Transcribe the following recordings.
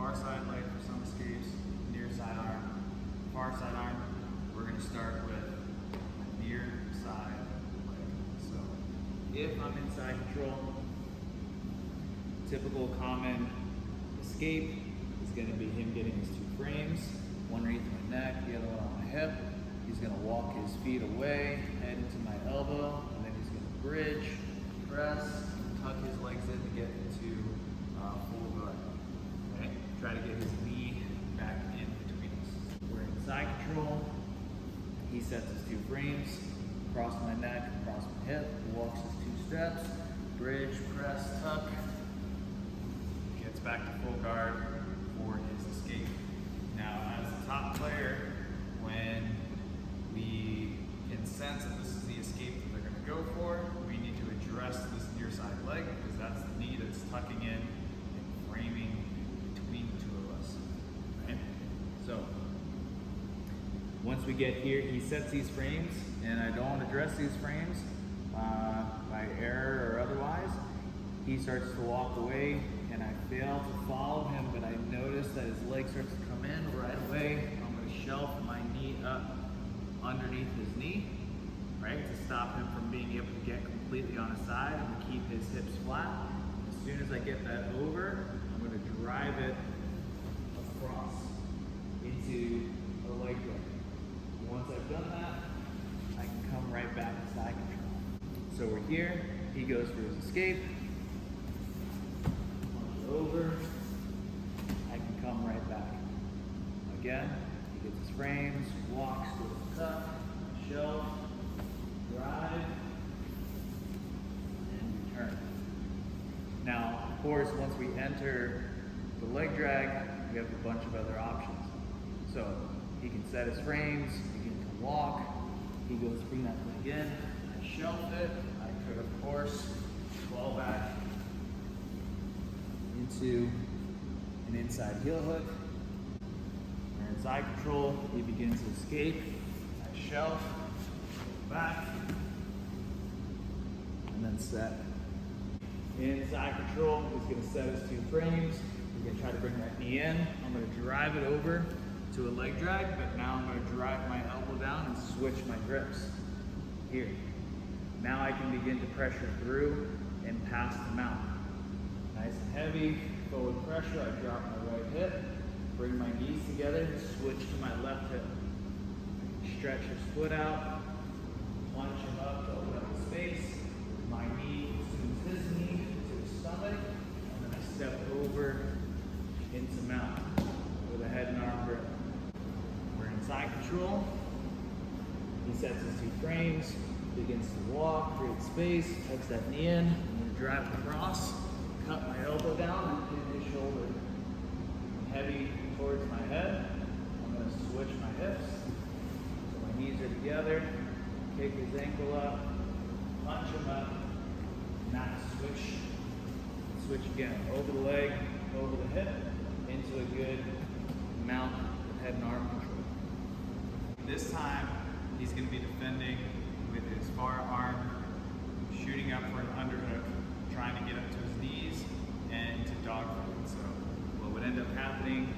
far side leg for some escapes, near side arm, far side arm. We're going to start with near side leg. So if I'm in side control, typical common escape is going to be him getting his two frames, one underneath my neck, the other one on my hip. He's going to walk his feet away, head into my elbow, and then he's going to bridge, press, tuck his legs in to get into full guard. Okay? Try to get his knee back in between us. We're in side control. He sets his two frames, across my neck, across my hip, walks his two steps, bridge, press, tuck, gets back to full guard for his escape. Now, as a top player, when we can sense that this is the escape that they're going to go for, we need to address this near side leg because that's the knee that's tucking in and framing between the two of us. Right? So, once we get here, he sets these frames, and I don't address these frames by error or otherwise. He starts to walk away, and I fail to follow him, but I notice that his leg starts to come in right away. I'm going to shelf my knee up underneath his knee, right, to stop him from being able to get completely on his side and to keep his hips flat. As soon as I get that over, I'm going to drive it across into a leg break. Once I've done that, I can come right back to side control. So we're here, he goes for his escape, over, I can come right back. Again, he gets his frames, walks, goes tuck, shelf, drive, and return. Now, of course, once we enter the leg drag, we have a bunch of other options. So he can set his frames, begin to walk, he goes to bring that leg in, I shelf it, I could of course fall back into an inside heel hook. We're in side control, he begins to escape, I shelf, back, and then set. In side control, he's going to set his two frames, he's going to try to bring that knee in, I'm going to drive it over to a leg drag, but now I'm going to drive my elbow down and switch my grips. Here. Now I can begin to pressure through and pass the mount. Nice and heavy, forward pressure, I drop my right hip, bring my knees together, switch to my left hip. Stretch his foot out, punch him up to open up the space. My knee assumes his knee to his stomach, and then I step over into mount with a head and arm grip. We're in side control. He sets his two frames, begins to walk, create space, tucks that knee in, I'm going to drive across, cut my elbow down, and pin his shoulder heavy towards my head. I'm going to switch my hips, so my knees are together, kick his ankle up, punch him up, not switch again, over the leg, over the hip, into a good mount with head and arm control. This time, he's going to be defending with his far arm, shooting up for an underhook, trying to get up to his knees and to dogfight. So what would end up happening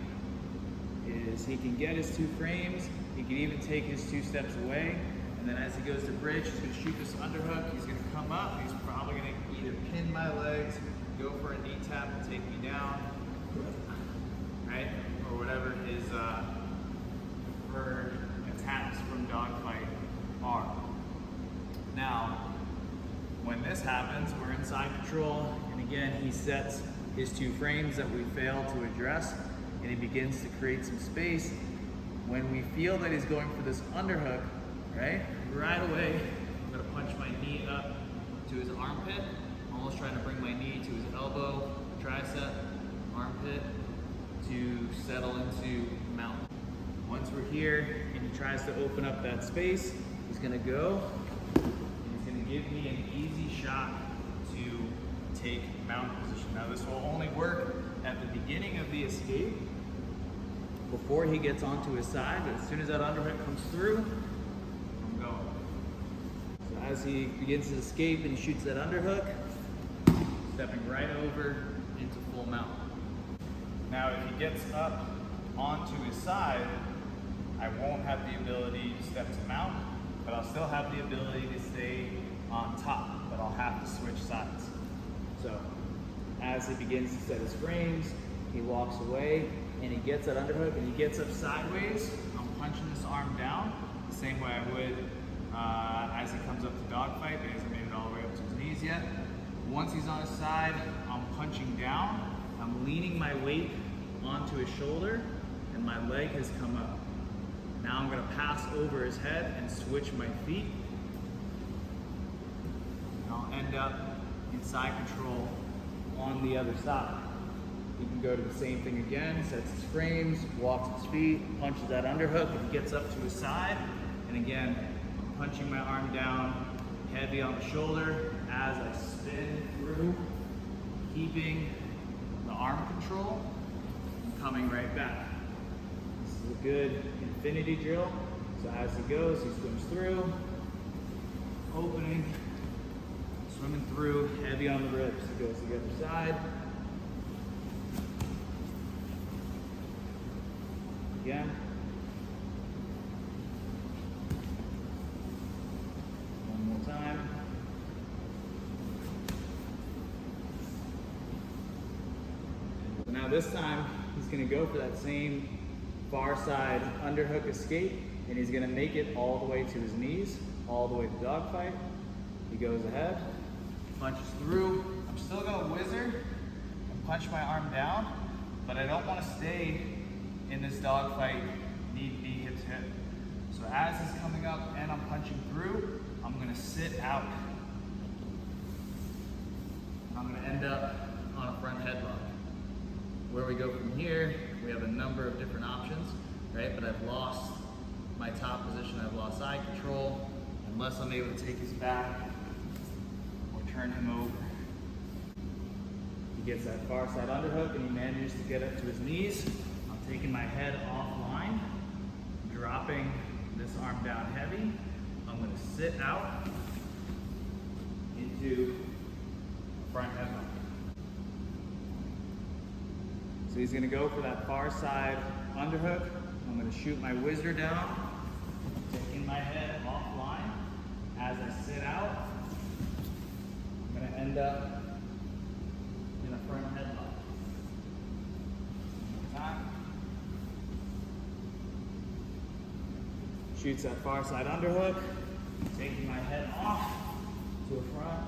is he can get his two frames, he can even take his two steps away, and then as he goes to bridge, he's going to shoot this underhook, he's going to come up, he's probably going to either pin my legs, go for a knee tap and take me down, right? Or whatever his preferred attacks from dogfight are. Now, when this happens, we're in side control, and again, he sets his two frames that we failed to address, and he begins to create some space. When we feel that he's going for this underhook, right away, I'm gonna punch my knee up to his armpit, almost trying to bring my knee to his elbow, tricep, armpit, to settle into mount. Once we're here, and he tries to open up that space, he's gonna go, and he's gonna give me an easy shot to take mount position. Now this will only work at the beginning of the escape, before he gets onto his side, but as soon as that underhook comes through, I'm going. So as he begins to escape and he shoots that underhook, stepping right over into full mount. Now if he gets up onto his side, I won't have the ability to step to mount, but I'll still have the ability to stay on top, but I'll have to switch sides. So as he begins to set his frames, he walks away and he gets that underhook and he gets up sideways. I'm punching this arm down the same way I would as he comes up to dogfight, but he hasn't made it all the way up to his knees yet. Once he's on his side, I'm punching down. I'm leaning my weight onto his shoulder and my leg has come up. Now I'm gonna pass over his head and switch my feet. And I'll end up in side control on the other side. He can go to the same thing again, sets his frames, walks his feet, punches that underhook, and gets up to his side. And again, I'm punching my arm down, heavy on the shoulder as I spin through, keeping the arm control and coming right back. This is a good infinity drill. So as he goes, he swims through, opening, swimming through, heavy on the ribs. He goes to the other side. Again. One more time. Now this time, he's gonna go for that same far side underhook escape, and he's gonna make it all the way to his knees, all the way to dogfight. He goes ahead, punches through. I'm still gonna whizzer and punch my arm down, but I don't wanna stay in this dogfight, knee to knee, hip to hip. So as he's coming up and I'm punching through, I'm gonna sit out. I'm gonna end up on a front headlock. Where we go from here, we have a number of different options, right? But I've lost my top position, I've lost side control, unless I'm able to take his back or turn him over. He gets that far side underhook and he manages to get up to his knees. I'm taking my head offline, dropping this arm down heavy. I'm gonna sit out into front headlock. So he's gonna go for that far side underhook. I'm gonna shoot my whizzer down, taking my head offline. As I sit out, I'm gonna end up in a front headlock. One more time. Shoots that far side underhook, taking my head off to a front.